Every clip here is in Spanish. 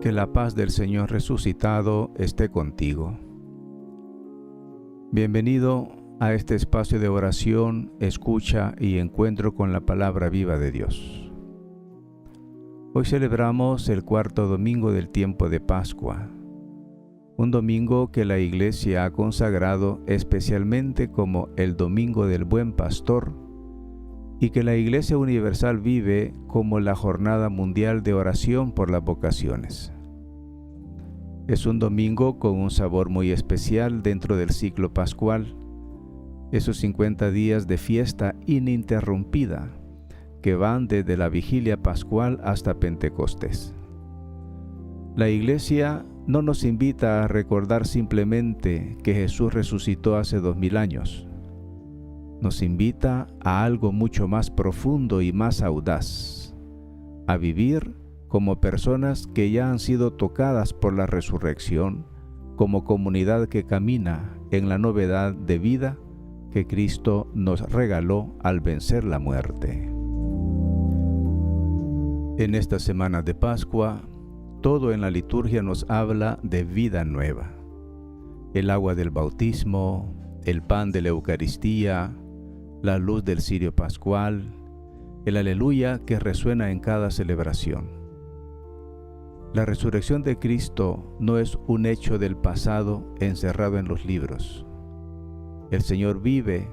Que la paz del Señor resucitado esté contigo. Bienvenido a este espacio de oración, escucha y encuentro con la palabra viva de Dios. Hoy celebramos el cuarto domingo del tiempo de Pascua, un domingo que la Iglesia ha consagrado especialmente como el Domingo del Buen Pastor y que la Iglesia Universal vive como la Jornada Mundial de Oración por las Vocaciones. Es un domingo con un sabor muy especial dentro del ciclo pascual, esos 50 días de fiesta ininterrumpida que van desde la vigilia pascual hasta Pentecostés. La Iglesia no nos invita a recordar simplemente que Jesús resucitó hace 2000 años. Nos invita a algo mucho más profundo y más audaz, a vivir como personas que ya han sido tocadas por la resurrección, como comunidad que camina en la novedad de vida que Cristo nos regaló al vencer la muerte. En esta semana de Pascua, todo en la liturgia nos habla de vida nueva. El agua del bautismo, el pan de la Eucaristía, la luz del cirio pascual, el aleluya que resuena en cada celebración. La resurrección de Cristo no es un hecho del pasado encerrado en los libros. El Señor vive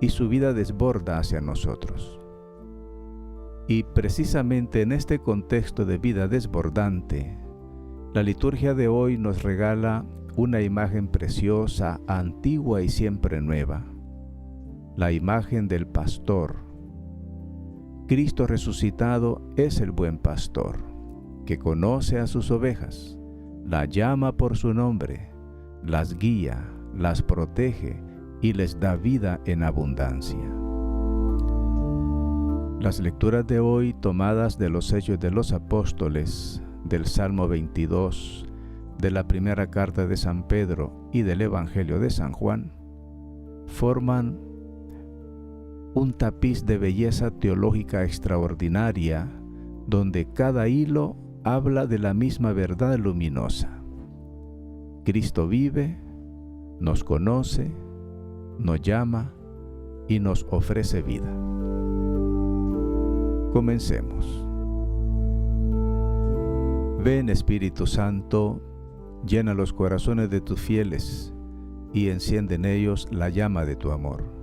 y su vida desborda hacia nosotros. Y precisamente en este contexto de vida desbordante, la liturgia de hoy nos regala una imagen preciosa, antigua y siempre nueva. La imagen del pastor. Cristo resucitado es el buen pastor, que conoce a sus ovejas, las llama por su nombre, las guía, las protege y les da vida en abundancia. Las lecturas de hoy, tomadas de los Hechos de los Apóstoles, del Salmo 22, de la primera carta de San Pedro y del Evangelio de San Juan, forman un tapiz de belleza teológica extraordinaria, donde cada hilo habla de la misma verdad luminosa. Cristo vive, nos conoce, nos llama y nos ofrece vida. Comencemos. Ven, Espíritu Santo, llena los corazones de tus fieles y enciende en ellos la llama de tu amor.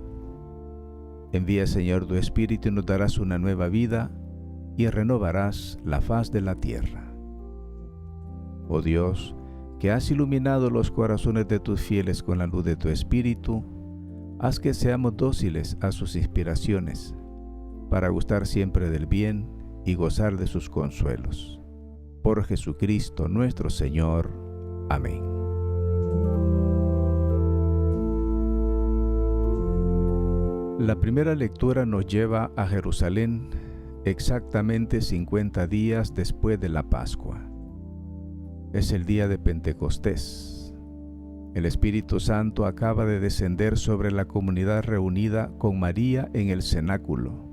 Envía, Señor, tu Espíritu y nos darás una nueva vida y renovarás la faz de la tierra. Oh Dios, que has iluminado los corazones de tus fieles con la luz de tu Espíritu, haz que seamos dóciles a sus inspiraciones, para gustar siempre del bien y gozar de sus consuelos. Por Jesucristo nuestro Señor. Amén. La primera lectura nos lleva a Jerusalén exactamente 50 días después de la Pascua. Es el día de Pentecostés. El Espíritu Santo acaba de descender sobre la comunidad reunida con María en el cenáculo.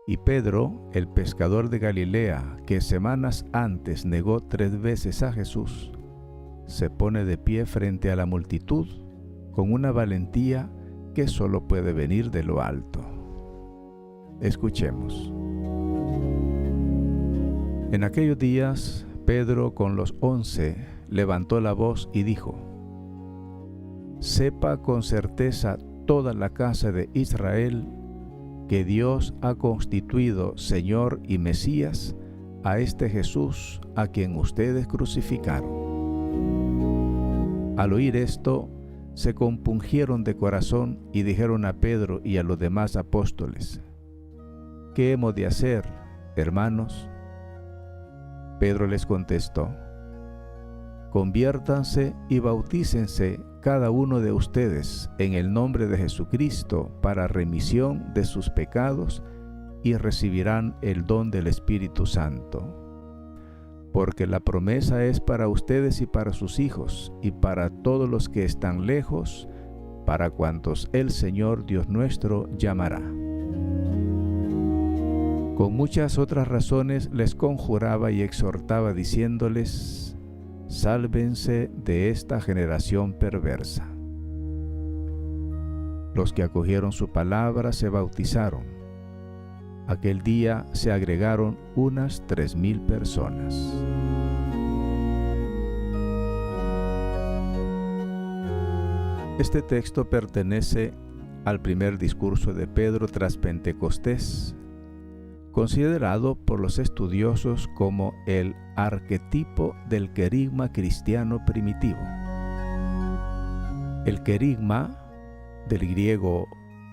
Y Pedro, el pescador de Galilea, que semanas antes negó 3 veces a Jesús, se pone de pie frente a la multitud con una valentía que solo puede venir de lo alto. Escuchemos. En aquellos días, Pedro con los 11 levantó la voz y dijo: Sepa con certeza toda la casa de Israel que Dios ha constituido Señor y Mesías a este Jesús a quien ustedes crucificaron. Al oír esto, se compungieron de corazón y dijeron a Pedro y a los demás apóstoles: ¿Qué hemos de hacer, hermanos? Pedro les contestó: Conviértanse y bautícense cada uno de ustedes en el nombre de Jesucristo para remisión de sus pecados y recibirán el don del Espíritu Santo. Porque la promesa es para ustedes y para sus hijos y para todos los que están lejos, para cuantos el Señor Dios nuestro llamará. Con muchas otras razones les conjuraba y exhortaba diciéndoles: sálvense de esta generación perversa. Los que acogieron su palabra se bautizaron. Aquel día se agregaron unas 3,000 personas. Este texto pertenece al primer discurso de Pedro tras Pentecostés, considerado por los estudiosos como el arquetipo del querigma cristiano primitivo. El querigma, del griego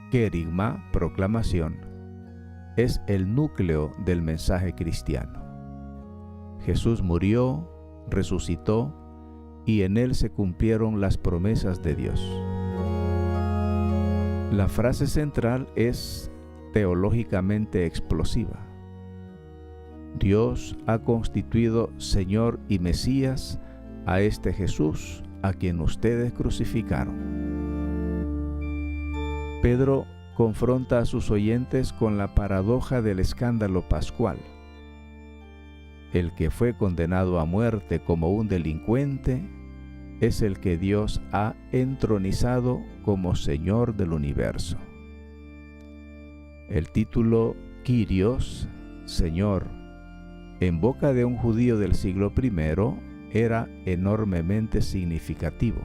querigma, proclamación, es el núcleo del mensaje cristiano. Jesús murió, resucitó, y en él se cumplieron las promesas de Dios. La frase central es teológicamente explosiva. Dios ha constituido Señor y Mesías a este Jesús a quien ustedes crucificaron. Pedro confronta a sus oyentes con la paradoja del escándalo pascual. El que fue condenado a muerte como un delincuente es el que Dios ha entronizado como Señor del universo. El título Kyrios, Señor, en boca de un judío del siglo I era enormemente significativo.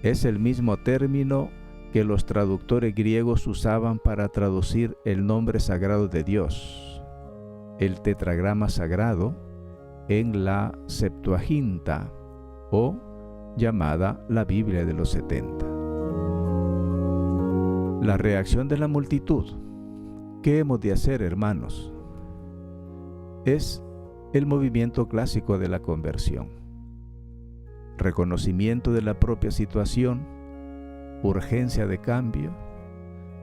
Es el mismo término que los traductores griegos usaban para traducir el nombre sagrado de Dios, el tetragrama sagrado, en la Septuaginta, o llamada la Biblia de los 70. La reacción de la multitud. ¿Qué hemos de hacer, hermanos? Es el movimiento clásico de la conversión. Reconocimiento de la propia situación, urgencia de cambio,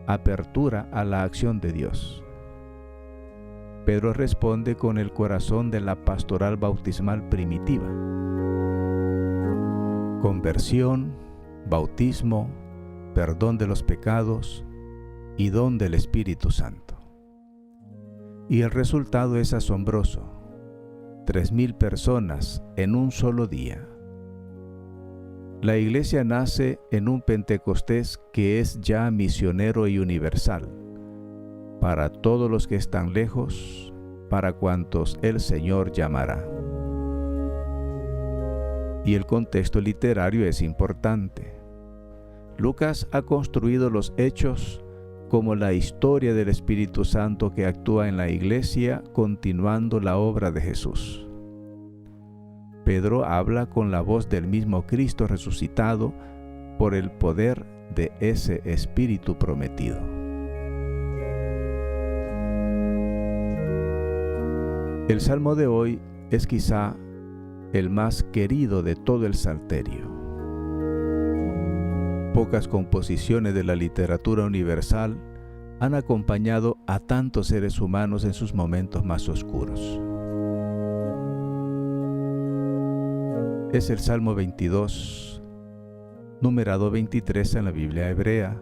apertura a la acción de Dios. Pedro responde con el corazón de la pastoral bautismal primitiva. Conversión, bautismo, perdón de los pecados y don del Espíritu Santo. Y el resultado es asombroso: 3,000 personas en un solo día. La Iglesia nace en un Pentecostés que es ya misionero y universal, para todos los que están lejos, para cuantos el Señor llamará. Y el contexto literario es importante. Lucas ha construido los hechos como la historia del Espíritu Santo que actúa en la Iglesia, continuando la obra de Jesús. Pedro habla con la voz del mismo Cristo resucitado por el poder de ese Espíritu prometido. El salmo de hoy es quizá el más querido de todo el Salterio. Pocas composiciones de la literatura universal han acompañado a tantos seres humanos en sus momentos más oscuros. Es el Salmo 22, numerado 23 en la Biblia hebrea,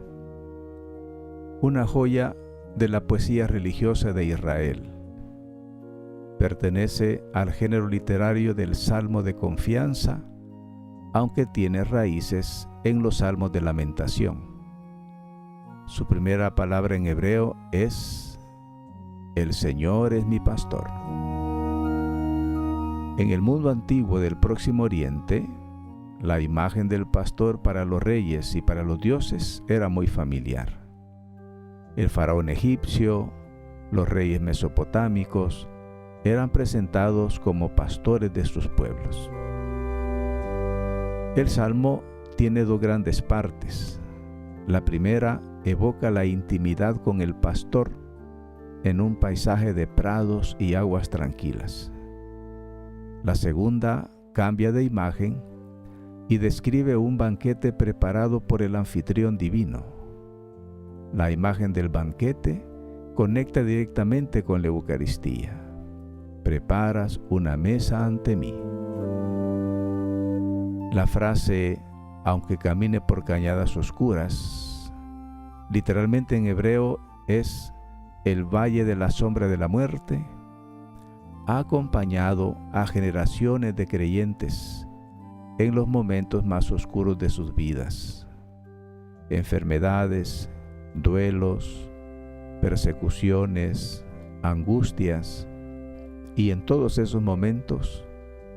una joya de la poesía religiosa de Israel. Pertenece al género literario del Salmo de confianza, aunque tiene raíces en los Salmos de lamentación. Su primera palabra en hebreo es: el Señor es mi pastor. En el mundo antiguo del Próximo Oriente, la imagen del pastor para los reyes y para los dioses era muy familiar. El faraón egipcio, los reyes mesopotámicos, eran presentados como pastores de sus pueblos. El Salmo tiene dos grandes partes. La primera evoca la intimidad con el pastor en un paisaje de prados y aguas tranquilas. La segunda cambia de imagen y describe un banquete preparado por el anfitrión divino. La imagen del banquete conecta directamente con la Eucaristía. Preparas una mesa ante mí. La frase, aunque camine por cañadas oscuras, literalmente en hebreo es: el valle de la sombra de la muerte ha acompañado a generaciones de creyentes en los momentos más oscuros de sus vidas. Enfermedades, duelos, persecuciones, angustias, y en todos esos momentos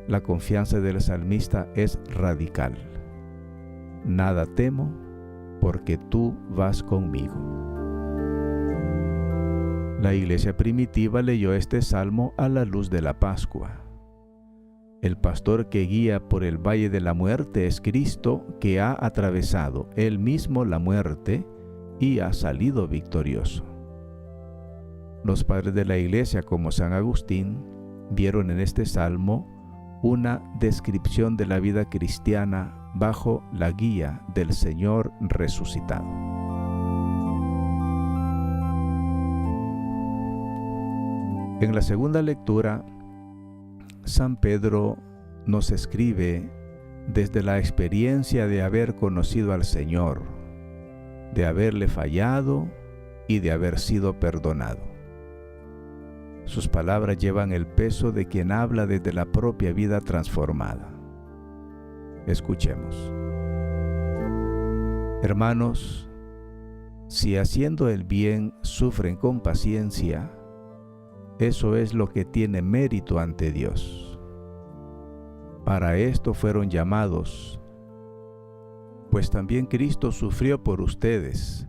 la confianza del salmista es radical. Nada temo, porque tú vas conmigo. La iglesia primitiva leyó este salmo a la luz de la Pascua. El pastor que guía por el valle de la muerte es Cristo, que ha atravesado él mismo la muerte y ha salido victorioso. Los padres de la iglesia, como San Agustín, vieron en este salmo una descripción de la vida cristiana bajo la guía del Señor resucitado. En la segunda lectura, San Pedro nos escribe desde la experiencia de haber conocido al Señor, de haberle fallado y de haber sido perdonado. Sus palabras llevan el peso de quien habla desde la propia vida transformada. Escuchemos. Hermanos, si haciendo el bien sufren con paciencia, eso es lo que tiene mérito ante Dios. Para esto fueron llamados, pues también Cristo sufrió por ustedes,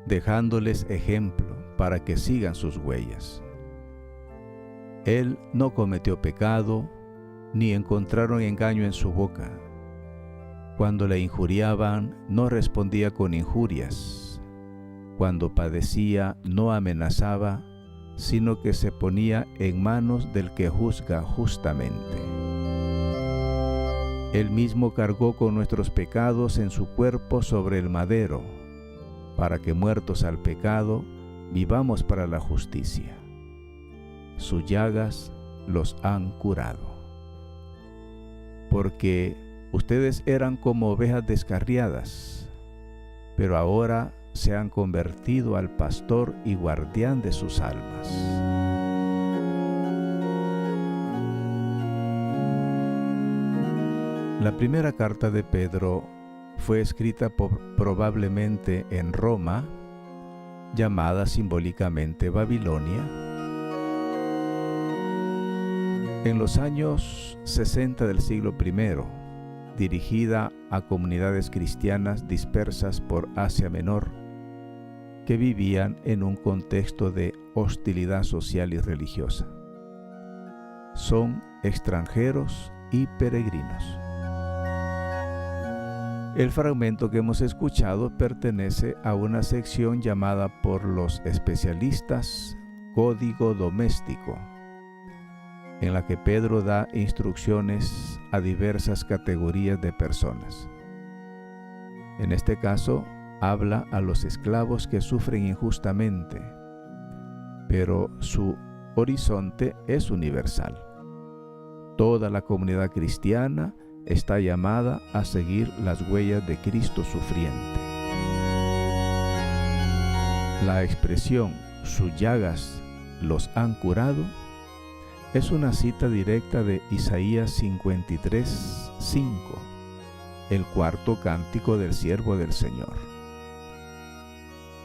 dejándoles ejemplo para que sigan sus huellas. Él no cometió pecado, ni encontraron engaño en su boca. Cuando le injuriaban, no respondía con injurias. Cuando padecía, no amenazaba, sino que se ponía en manos del que juzga justamente. Él mismo cargó con nuestros pecados en su cuerpo sobre el madero, para que muertos al pecado, vivamos para la justicia. Sus llagas los han curado. Porque ustedes eran como ovejas descarriadas, pero ahora se han convertido al pastor y guardián de sus almas. La primera carta de Pedro fue escrita probablemente en Roma, llamada simbólicamente Babilonia, en los años 60 del siglo I, dirigida a comunidades cristianas dispersas por Asia Menor, que vivían en un contexto de hostilidad social y religiosa. Son extranjeros y peregrinos. El fragmento que hemos escuchado pertenece a una sección llamada por los especialistas Código Doméstico, en la que Pedro da instrucciones a diversas categorías de personas. En este caso, habla a los esclavos que sufren injustamente, pero su horizonte es universal. Toda la comunidad cristiana está llamada a seguir las huellas de Cristo sufriente. La expresión "sus llagas los han curado" es una cita directa de Isaías 53:5, el cuarto cántico del siervo del Señor.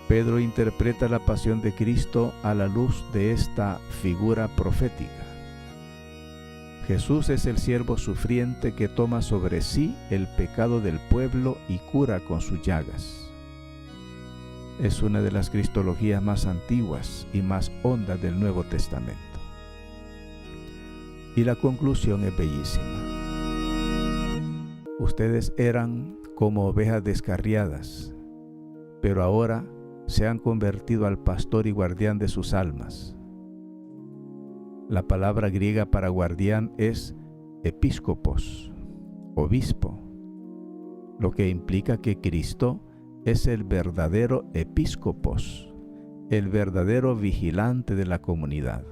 Pedro interpreta la pasión de Cristo a la luz de esta figura profética. Jesús es el siervo sufriente que toma sobre sí el pecado del pueblo y cura con sus llagas. Es una de las cristologías más antiguas y más hondas del Nuevo Testamento. Y la conclusión es bellísima. Ustedes eran como ovejas descarriadas, pero ahora se han convertido al pastor y guardián de sus almas. La palabra griega para guardián es episcopos, obispo, lo que implica que Cristo es el verdadero episcopos, el verdadero vigilante de la comunidad.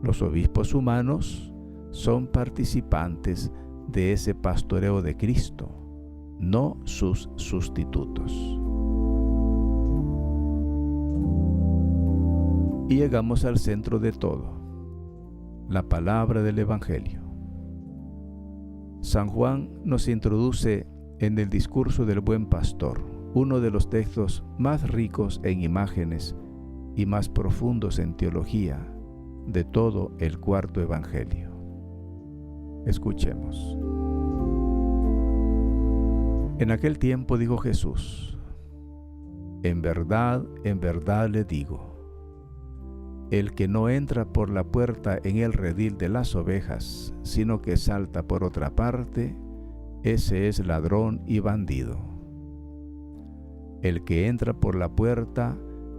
Los obispos humanos son participantes de ese pastoreo de Cristo, no sus sustitutos. Y llegamos al centro de todo, la palabra del Evangelio. San Juan nos introduce en el discurso del buen pastor, uno de los textos más ricos en imágenes y más profundos en teología de todo el cuarto Evangelio. Escuchemos. En aquel tiempo dijo Jesús: en verdad le digo, el que no entra por la puerta en el redil de las ovejas, sino que salta por otra parte, ese es ladrón y bandido. El que entra por la puerta,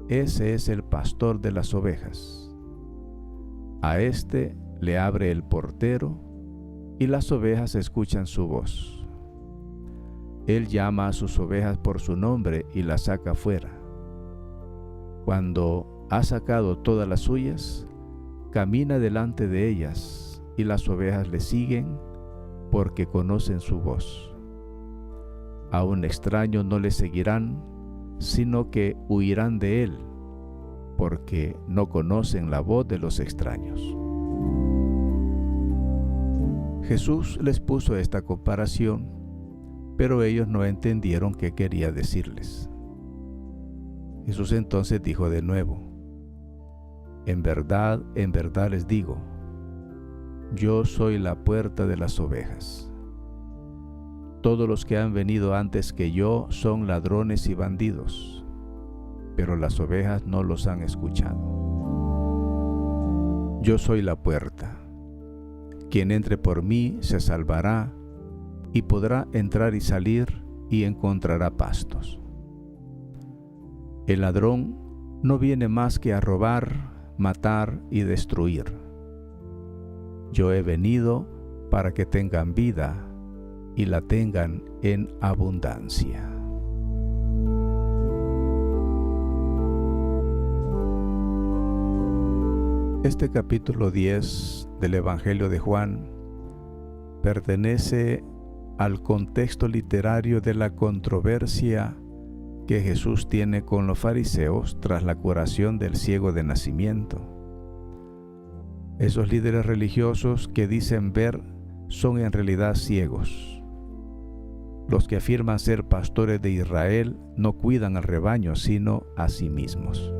ese es el pastor de las ovejas. A éste le abre el portero, y las ovejas escuchan su voz. Él llama a sus ovejas por su nombre y las saca fuera. Cuando ha sacado todas las suyas, camina delante de ellas, y las ovejas le siguen porque conocen su voz. A un extraño no le seguirán, sino que huirán de él, porque no conocen la voz de los extraños. Jesús les puso esta comparación, pero ellos no entendieron qué quería decirles. Jesús entonces dijo de nuevo: en verdad les digo, yo soy la puerta de las ovejas. Todos los que han venido antes que yo son ladrones y bandidos, pero las ovejas no los han escuchado. Yo soy la puerta. Quien entre por mí se salvará y podrá entrar y salir y encontrará pastos. El ladrón no viene más que a robar, matar y destruir. Yo he venido para que tengan vida y la tengan en abundancia. Este capítulo 10 del Evangelio de Juan pertenece al contexto literario de la controversia que Jesús tiene con los fariseos tras la curación del ciego de nacimiento. Esos líderes religiosos que dicen ver son en realidad ciegos. Los que afirman ser pastores de Israel no cuidan al rebaño, sino a sí mismos.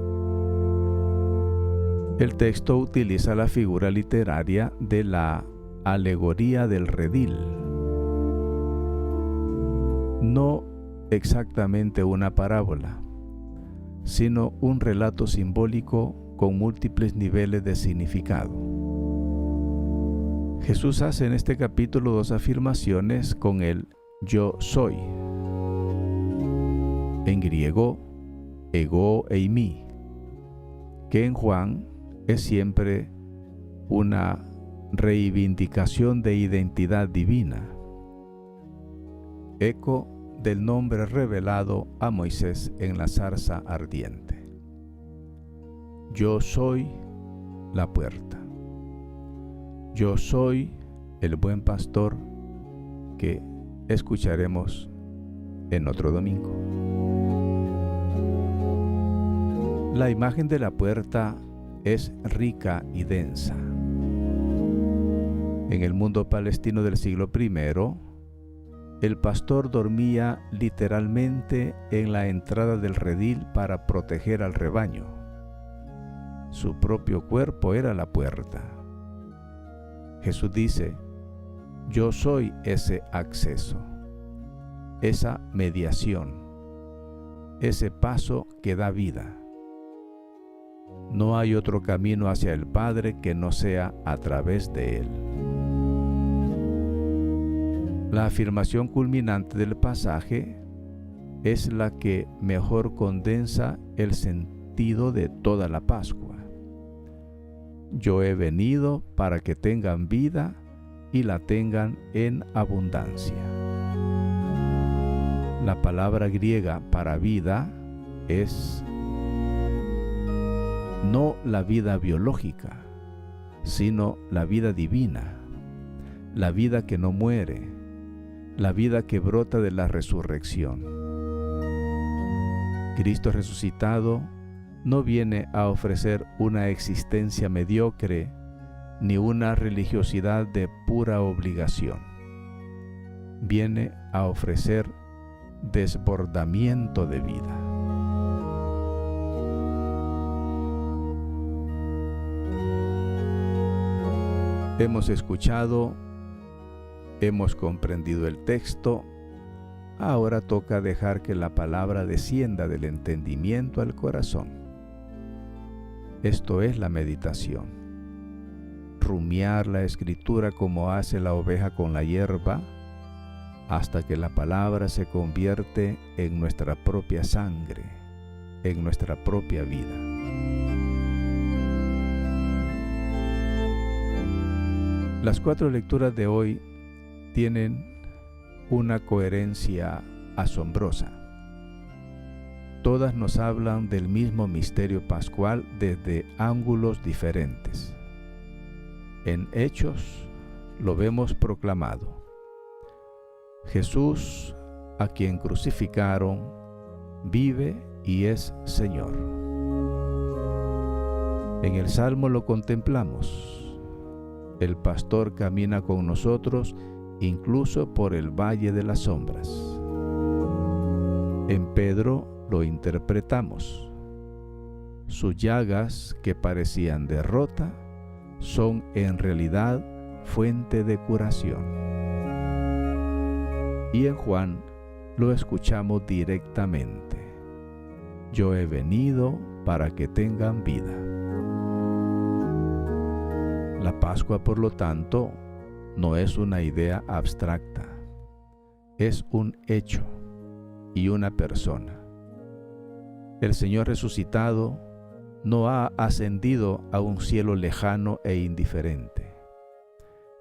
El texto utiliza la figura literaria de la alegoría del redil. No exactamente una parábola, sino un relato simbólico con múltiples niveles de significado. Jesús hace en este capítulo dos afirmaciones con el yo soy. En griego, ego eimi, que en Juan es siempre una reivindicación de identidad divina. Eco del nombre revelado a Moisés en la zarza ardiente. Yo soy la puerta. Yo soy el buen pastor, que escucharemos en otro domingo. La imagen de la puerta es rica y densa. En el mundo palestino del siglo I, el pastor dormía literalmente en la entrada del redil para proteger al rebaño. Su propio cuerpo era la puerta. Jesús dice: yo soy ese acceso, esa mediación, ese paso que da vida. No hay otro camino hacia el Padre que no sea a través de Él. La afirmación culminante del pasaje es la que mejor condensa el sentido de toda la Pascua. Yo he venido para que tengan vida y la tengan en abundancia. La palabra griega para vida es no la vida biológica, sino la vida divina, la vida que no muere, la vida que brota de la resurrección. Cristo resucitado no viene a ofrecer una existencia mediocre ni una religiosidad de pura obligación. Viene a ofrecer desbordamiento de vida. Hemos escuchado, hemos comprendido el texto, ahora toca dejar que la palabra descienda del entendimiento al corazón. Esto es la meditación. Rumiar la Escritura como hace la oveja con la hierba, hasta que la palabra se convierte en nuestra propia sangre, en nuestra propia vida. Las 4 lecturas de hoy tienen una coherencia asombrosa. Todas nos hablan del mismo misterio pascual desde ángulos diferentes. En Hechos lo vemos proclamado. Jesús, a quien crucificaron, vive y es Señor. En el Salmo lo contemplamos. El pastor camina con nosotros incluso por el valle de las sombras. En Pedro lo interpretamos. Sus llagas, que parecían derrota, son en realidad fuente de curación. Y en Juan lo escuchamos directamente. Yo he venido para que tengan vida. La Pascua, por lo tanto, no es una idea abstracta, es un hecho y una persona. El Señor resucitado no ha ascendido a un cielo lejano e indiferente.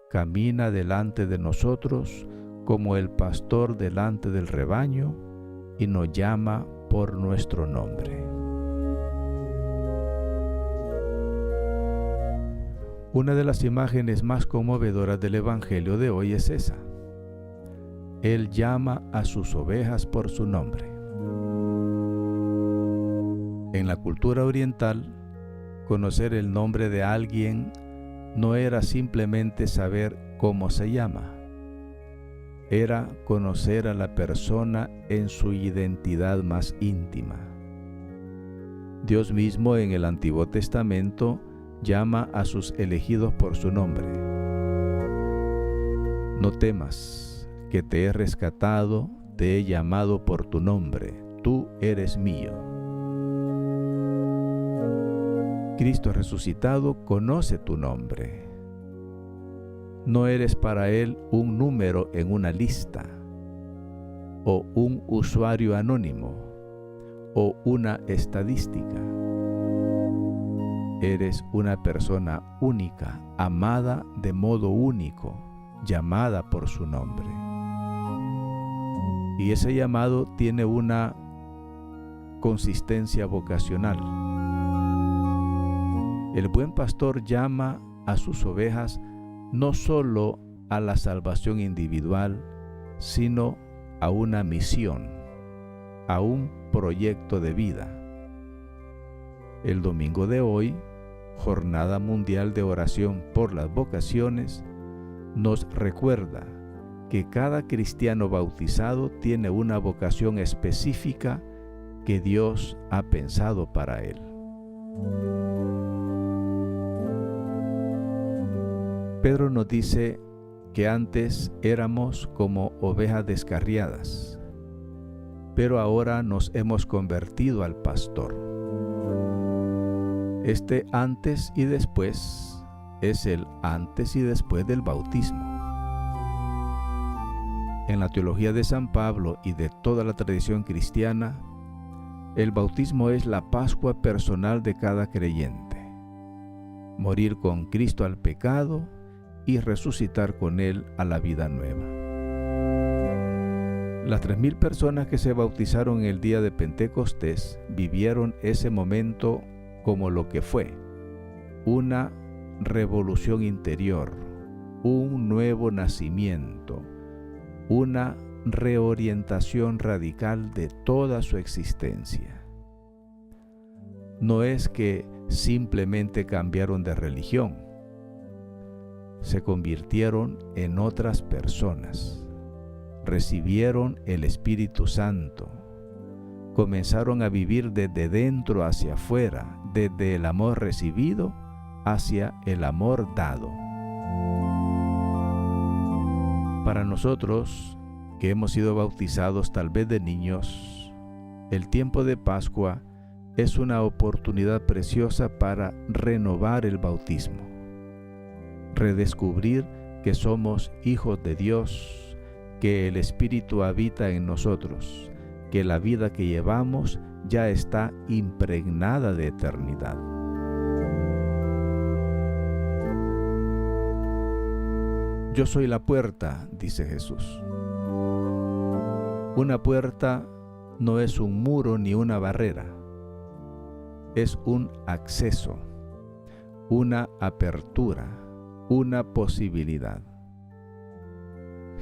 Camina delante de nosotros como el pastor delante del rebaño y nos llama por nuestro nombre. Una de las imágenes más conmovedoras del Evangelio de hoy es esa. Él llama a sus ovejas por su nombre. En la cultura oriental, conocer el nombre de alguien no era simplemente saber cómo se llama. Era conocer a la persona en su identidad más íntima. Dios mismo en el Antiguo Testamento llama a sus elegidos por su nombre. No temas, que te he rescatado, te he llamado por tu nombre, tú eres mío. Cristo resucitado conoce tu nombre. No eres para Él un número en una lista, o un usuario anónimo, o una estadística. Eres una persona única, amada de modo único, llamada por su nombre. Y ese llamado tiene una consistencia vocacional. El buen pastor llama a sus ovejas no solo a la salvación individual, sino a una misión, a un proyecto de vida. El domingo de hoy, Jornada Mundial de Oración por las Vocaciones, nos recuerda que cada cristiano bautizado tiene una vocación específica que Dios ha pensado para él. Pedro nos dice que antes éramos como ovejas descarriadas, pero ahora nos hemos convertido al pastor. Este antes y después es el antes y después del bautismo. En la teología de San Pablo y de toda la tradición cristiana, el bautismo es la Pascua personal de cada creyente. Morir con Cristo al pecado y resucitar con Él a la vida nueva. Las 3,000 personas que se bautizaron el día de Pentecostés vivieron ese momento como lo que fue, una revolución interior, un nuevo nacimiento, una reorientación radical de toda su existencia. no es que simplemente cambiaron de religión, se convirtieron en otras personas, recibieron el Espíritu Santo, comenzaron a vivir desde dentro hacia afuera, desde el amor recibido hacia el amor dado. Para nosotros, que hemos sido bautizados tal vez de niños, el tiempo de Pascua es una oportunidad preciosa para renovar el bautismo, redescubrir que somos hijos de Dios, que el Espíritu habita en nosotros, que la vida que llevamos ya está impregnada de eternidad. Yo soy la puerta, dice Jesús. Una puerta no es un muro ni una barrera, es un acceso, una apertura, una posibilidad.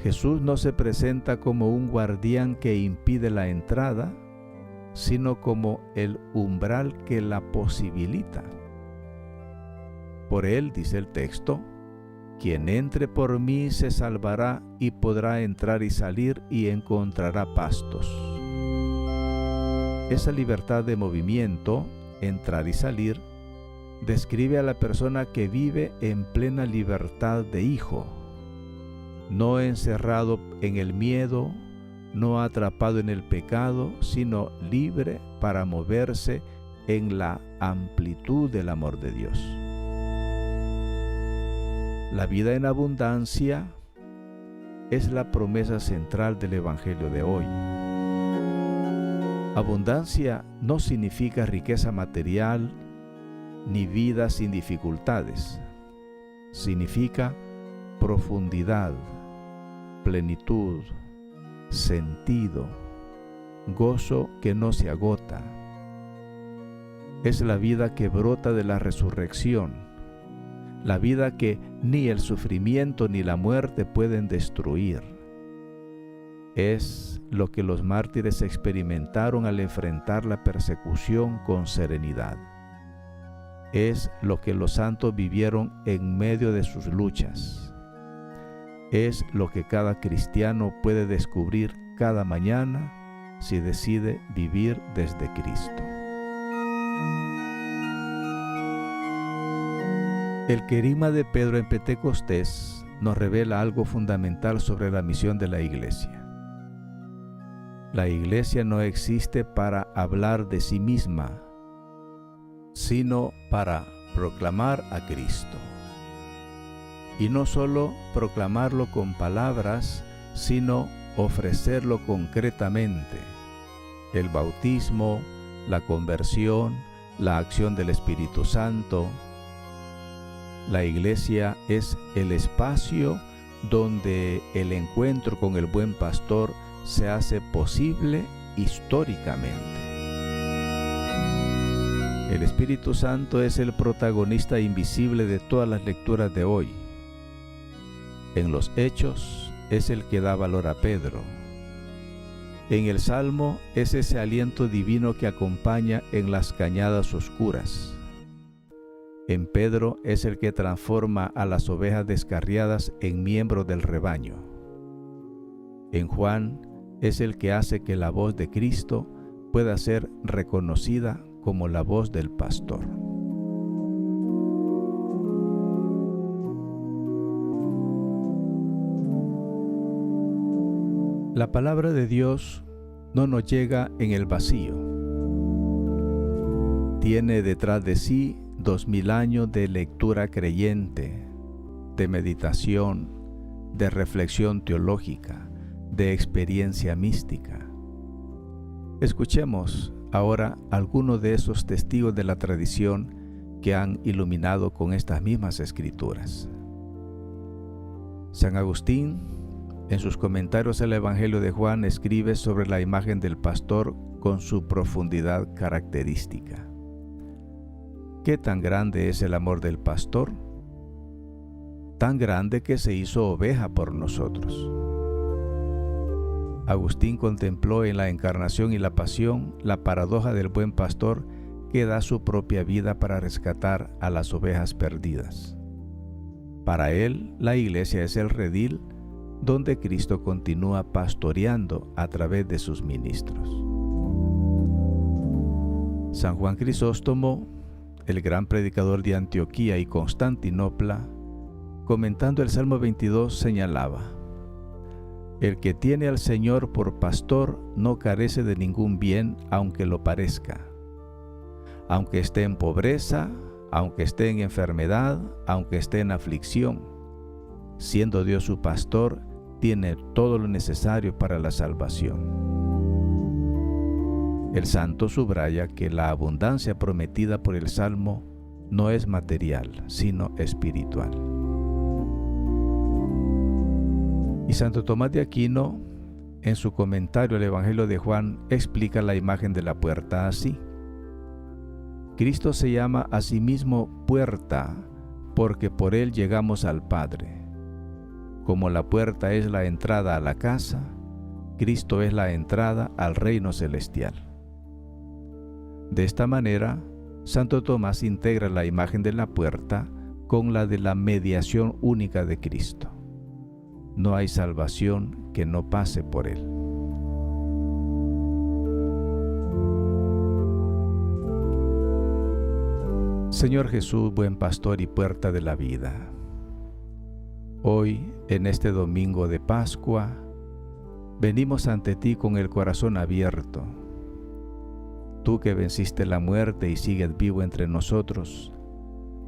Jesús no se presenta como un guardián que impide la entrada, sino como el umbral que la posibilita. Por él, dice el texto, quien entre por mí se salvará y podrá entrar y salir y encontrará pastos. Esa libertad de movimiento, entrar y salir, describe a la persona que vive en plena libertad de hijo, no encerrado en el miedo, no atrapado en el pecado, sino libre para moverse en la amplitud del amor de Dios. La vida en abundancia es la promesa central del Evangelio de hoy. Abundancia no significa riqueza material ni vida sin dificultades. Significa profundidad, plenitud, sentido, gozo que no se agota. Es la vida que brota de la resurrección, la vida que ni el sufrimiento ni la muerte pueden destruir. Es lo que los mártires experimentaron al enfrentar la persecución con serenidad. Es lo que los santos vivieron en medio de sus luchas. Es lo que cada cristiano puede descubrir cada mañana si decide vivir desde Cristo. El querigma de Pedro en Pentecostés nos revela algo fundamental sobre la misión de la iglesia. La iglesia no existe para hablar de sí misma, sino para proclamar a Cristo. Y no solo proclamarlo con palabras, sino ofrecerlo concretamente. El bautismo, la conversión, la acción del Espíritu Santo. La iglesia es el espacio donde el encuentro con el buen pastor se hace posible históricamente. El Espíritu Santo es el protagonista invisible de todas las lecturas de hoy. En los Hechos es el que da valor a Pedro. En el Salmo es ese aliento divino que acompaña en las cañadas oscuras. En Pedro es el que transforma a las ovejas descarriadas en miembros del rebaño. En Juan es el que hace que la voz de Cristo pueda ser reconocida como la voz del pastor. La palabra de Dios no nos llega en el vacío. Tiene detrás de sí 2000 años de lectura creyente, de meditación, de reflexión teológica, de experiencia mística. Escuchemos ahora algunos de esos testigos de la tradición que han iluminado con estas mismas escrituras. San Agustín, en sus comentarios al Evangelio de Juan, escribe sobre la imagen del pastor con su profundidad característica. ¿Qué tan grande es el amor del pastor? Tan grande que se hizo oveja por nosotros. Agustín contempló en la encarnación y la pasión la paradoja del buen pastor que da su propia vida para rescatar a las ovejas perdidas. Para Él, la iglesia es el redil donde Cristo continúa pastoreando a través de sus ministros. San Juan Crisóstomo, el gran predicador de Antioquía y Constantinopla, comentando el Salmo 22, señalaba: el que tiene al Señor por pastor no carece de ningún bien, aunque lo parezca. Aunque esté en pobreza, aunque esté en enfermedad, aunque esté en aflicción, siendo Dios su pastor, tiene todo lo necesario para la salvación. El santo subraya que la abundancia prometida por el Salmo no es material, sino espiritual. Y Santo Tomás de Aquino, en su comentario al Evangelio de Juan, explica la imagen de la puerta así: Cristo se llama a sí mismo puerta, porque por Él llegamos al Padre. Como la puerta es la entrada a la casa, Cristo es la entrada al reino celestial. De esta manera, Santo Tomás integra la imagen de la puerta con la de la mediación única de Cristo. No hay salvación que no pase por Él. Señor Jesús, buen pastor y puerta de la vida, hoy, en este domingo de Pascua, venimos ante ti con el corazón abierto. Tú que venciste la muerte y sigues vivo entre nosotros,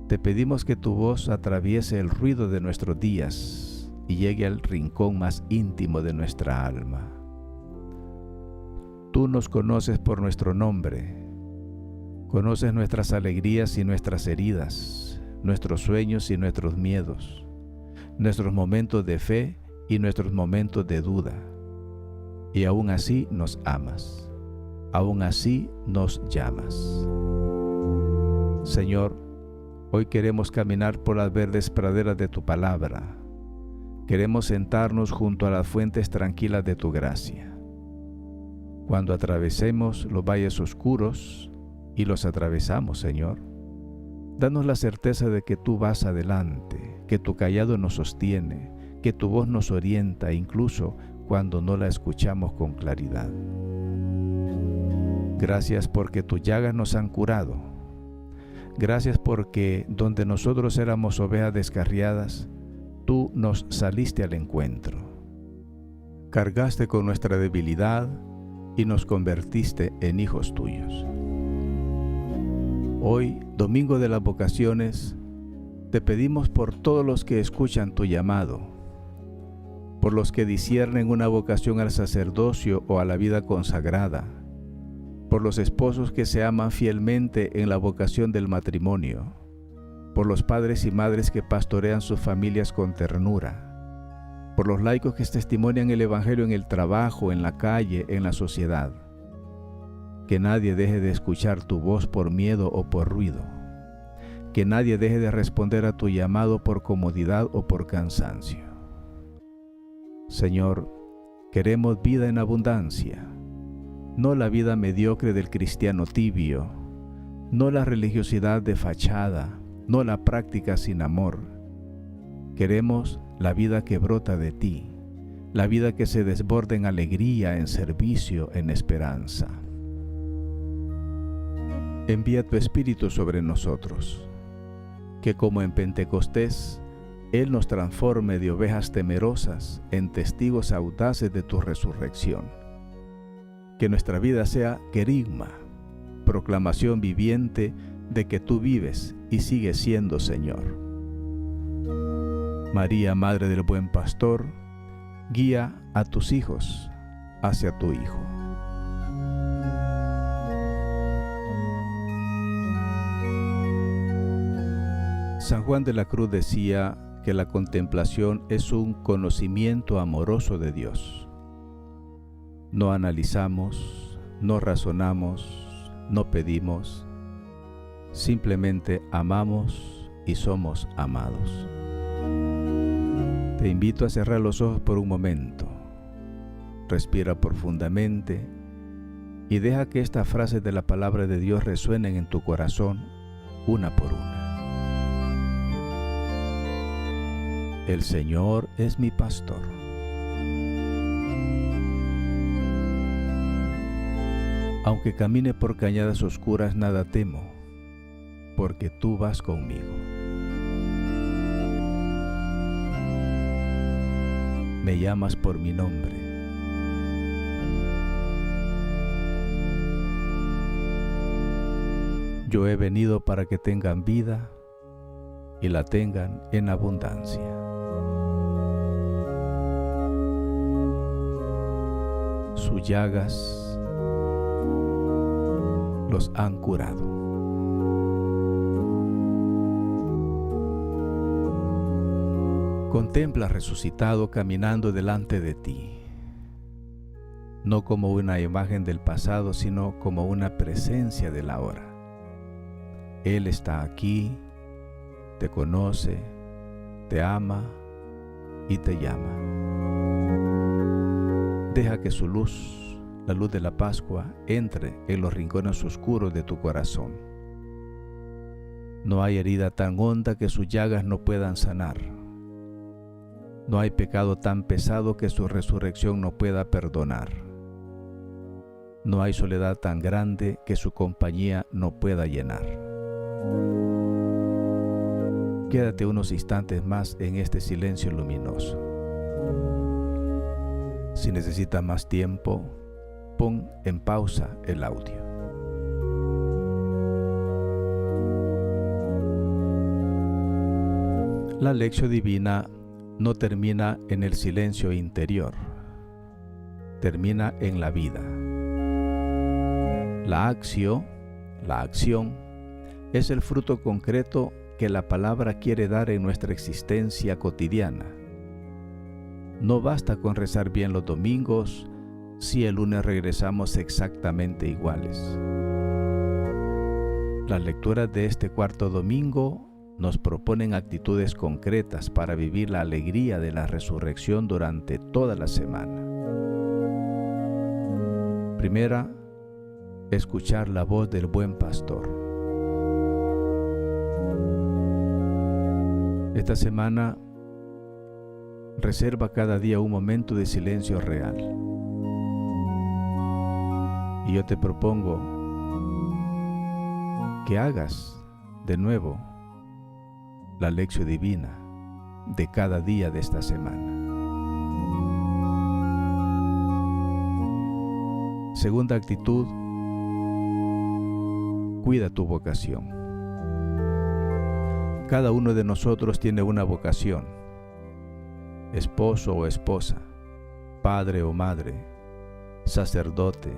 te pedimos que tu voz atraviese el ruido de nuestros días y llegue al rincón más íntimo de nuestra alma. Tú nos conoces por nuestro nombre, conoces nuestras alegrías y nuestras heridas, nuestros sueños y nuestros miedos, nuestros momentos de fe y nuestros momentos de duda. Y aún así nos amas. Aún así nos llamas. Señor, hoy queremos caminar por las verdes praderas de tu palabra. Queremos sentarnos junto a las fuentes tranquilas de tu gracia. Cuando atravesemos los valles oscuros, y los atravesamos, Señor, danos la certeza de que tú vas adelante, que tu cayado nos sostiene, que tu voz nos orienta, incluso cuando no la escuchamos con claridad. Gracias porque tus llagas nos han curado. Gracias porque donde nosotros éramos ovejas descarriadas, tú nos saliste al encuentro. Cargaste con nuestra debilidad y nos convertiste en hijos tuyos. Hoy, domingo de las vocaciones, te pedimos por todos los que escuchan tu llamado, por los que disciernen una vocación al sacerdocio o a la vida consagrada, por los esposos que se aman fielmente en la vocación del matrimonio, por los padres y madres que pastorean sus familias con ternura, por los laicos que testimonian el Evangelio en el trabajo, en la calle, en la sociedad. Que nadie deje de escuchar tu voz por miedo o por ruido. Que nadie deje de responder a tu llamado por comodidad o por cansancio. Señor, queremos vida en abundancia. No la vida mediocre del cristiano tibio, no la religiosidad de fachada, no la práctica sin amor. Queremos la vida que brota de ti, la vida que se desborda en alegría, en servicio, en esperanza. Envía tu Espíritu sobre nosotros, que como en Pentecostés, Él nos transforme de ovejas temerosas en testigos audaces de tu resurrección. Que nuestra vida sea querigma, proclamación viviente de que tú vives y sigues siendo Señor. María, Madre del Buen Pastor, guía a tus hijos hacia tu Hijo. San Juan de la Cruz decía que la contemplación es un conocimiento amoroso de Dios. No analizamos, no razonamos, no pedimos, simplemente amamos y somos amados. Te invito a cerrar los ojos por un momento. Respira profundamente y deja que estas frases de la palabra de Dios resuenen en tu corazón una por una. El Señor es mi pastor. Aunque camine por cañadas oscuras, nada temo, porque tú vas conmigo. Me llamas por mi nombre. Yo he venido para que tengan vida y la tengan en abundancia. Sus llagas los han curado. Contempla resucitado caminando delante de ti, no como una imagen del pasado, sino como una presencia del ahora. Él está aquí, te conoce, te ama y te llama. Deja que su luz, la luz de la Pascua, entre en los rincones oscuros de tu corazón. No hay herida tan honda que sus llagas no puedan sanar. No hay pecado tan pesado que su resurrección no pueda perdonar. No hay soledad tan grande que su compañía no pueda llenar. Quédate unos instantes más en este silencio luminoso. Si necesitas más tiempo, pon en pausa el audio. La lección divina no termina en el silencio interior, termina en la vida. La acción es el fruto concreto que la palabra quiere dar en nuestra existencia cotidiana. No basta con rezar bien los domingos si el lunes regresamos exactamente iguales. Las lecturas de este cuarto domingo nos proponen actitudes concretas para vivir la alegría de la resurrección durante toda la semana. Primera, escuchar la voz del buen pastor. Esta semana, reserva cada día un momento de silencio real. Y yo te propongo que hagas de nuevo la lección divina de cada día de esta semana. Segunda actitud, cuida tu vocación. Cada uno de nosotros tiene una vocación. Esposo o esposa, padre o madre, sacerdote,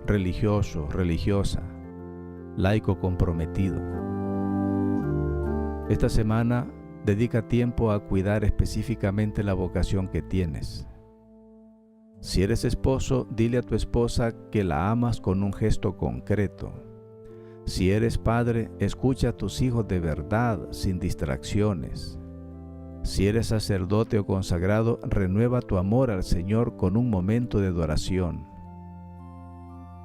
religioso, religiosa, laico comprometido. Esta semana dedica tiempo a cuidar específicamente la vocación que tienes. Si eres esposo, dile a tu esposa que la amas con un gesto concreto. Si eres padre, escucha a tus hijos de verdad, sin distracciones. Si eres sacerdote o consagrado, renueva tu amor al Señor con un momento de adoración.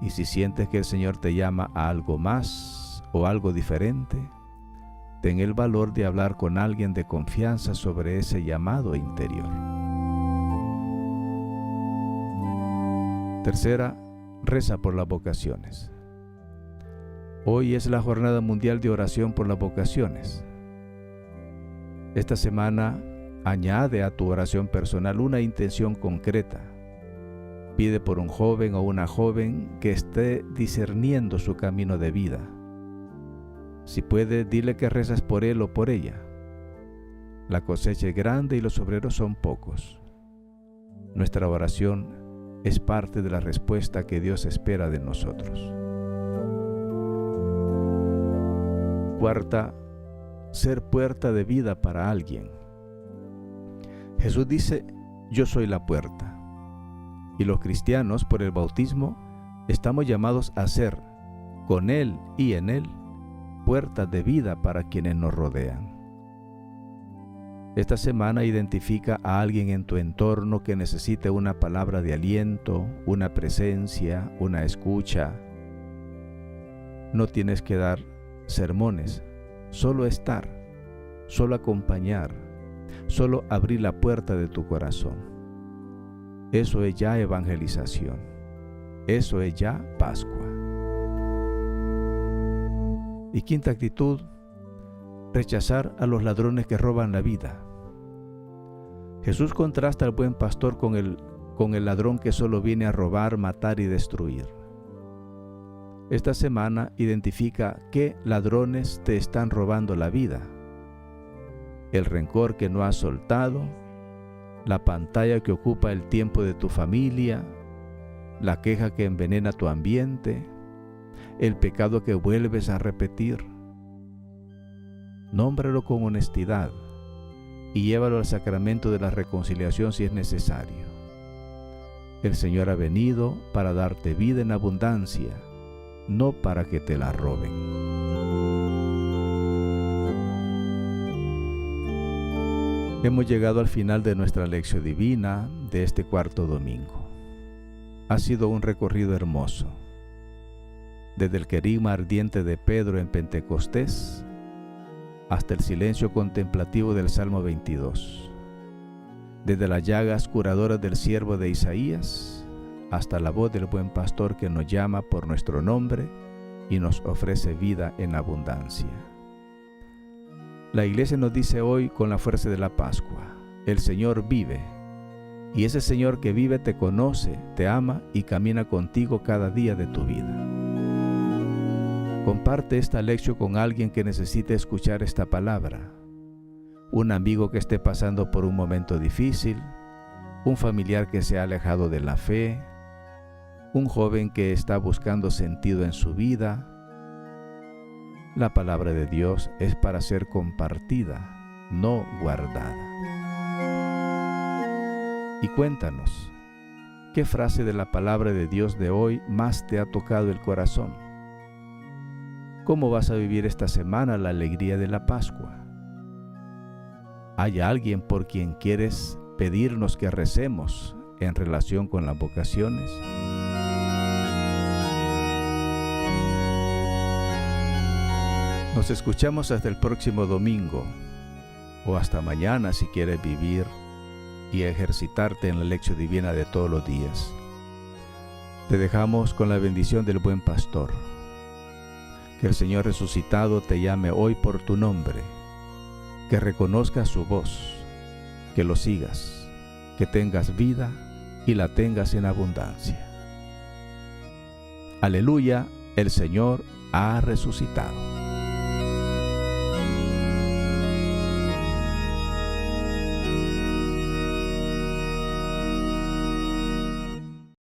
Y si sientes que el Señor te llama a algo más o algo diferente, ten el valor de hablar con alguien de confianza sobre ese llamado interior. Tercera, reza por las vocaciones. Hoy es la Jornada Mundial de Oración por las Vocaciones. Esta semana, añade a tu oración personal una intención concreta. Pide por un joven o una joven que esté discerniendo su camino de vida. Si puede, dile que rezas por él o por ella. La cosecha es grande y los obreros son pocos. Nuestra oración es parte de la respuesta que Dios espera de nosotros. Cuarta, ser puerta de vida para alguien. Jesús dice, yo soy la puerta. Y los cristianos, por el bautismo, estamos llamados a ser, con Él y en Él, puertas de vida para quienes nos rodean. Esta semana identifica a alguien en tu entorno que necesite una palabra de aliento, una presencia, una escucha. No tienes que dar sermones, solo estar, solo acompañar, solo abrir la puerta de tu corazón. Eso es ya evangelización. Eso es ya Pascua. Y quinta actitud, rechazar a los ladrones que roban la vida. Jesús contrasta al buen pastor con el ladrón que solo viene a robar, matar y destruir. Esta semana identifica qué ladrones te están robando la vida. El rencor que no has soltado, la pantalla que ocupa el tiempo de tu familia, la queja que envenena tu ambiente, el pecado que vuelves a repetir. Nómbralo con honestidad y llévalo al sacramento de la reconciliación si es necesario. El Señor ha venido para darte vida en abundancia, no para que te la roben. Hemos llegado al final de nuestra lección divina de este cuarto domingo. Ha sido un recorrido hermoso, desde el querigma ardiente de Pedro en Pentecostés hasta el silencio contemplativo del Salmo 22, desde las llagas curadoras del siervo de Isaías hasta la voz del buen pastor que nos llama por nuestro nombre y nos ofrece vida en abundancia. La Iglesia nos dice hoy con la fuerza de la Pascua: el Señor vive, y ese Señor que vive te conoce, te ama y camina contigo cada día de tu vida. Comparte esta lección con alguien que necesite escuchar esta palabra, un amigo que esté pasando por un momento difícil, un familiar que se ha alejado de la fe, un joven que está buscando sentido en su vida. La palabra de Dios es para ser compartida, no guardada. Y cuéntanos, ¿qué frase de la palabra de Dios de hoy más te ha tocado el corazón? ¿Cómo vas a vivir esta semana la alegría de la Pascua? ¿Hay alguien por quien quieres pedirnos que recemos en relación con las vocaciones? Nos escuchamos hasta el próximo domingo, o hasta mañana si quieres vivir y ejercitarte en la lección divina de todos los días. Te dejamos con la bendición del buen pastor. Que el Señor resucitado te llame hoy por tu nombre, que reconozcas su voz, que lo sigas, que tengas vida y la tengas en abundancia. Aleluya, el Señor ha resucitado.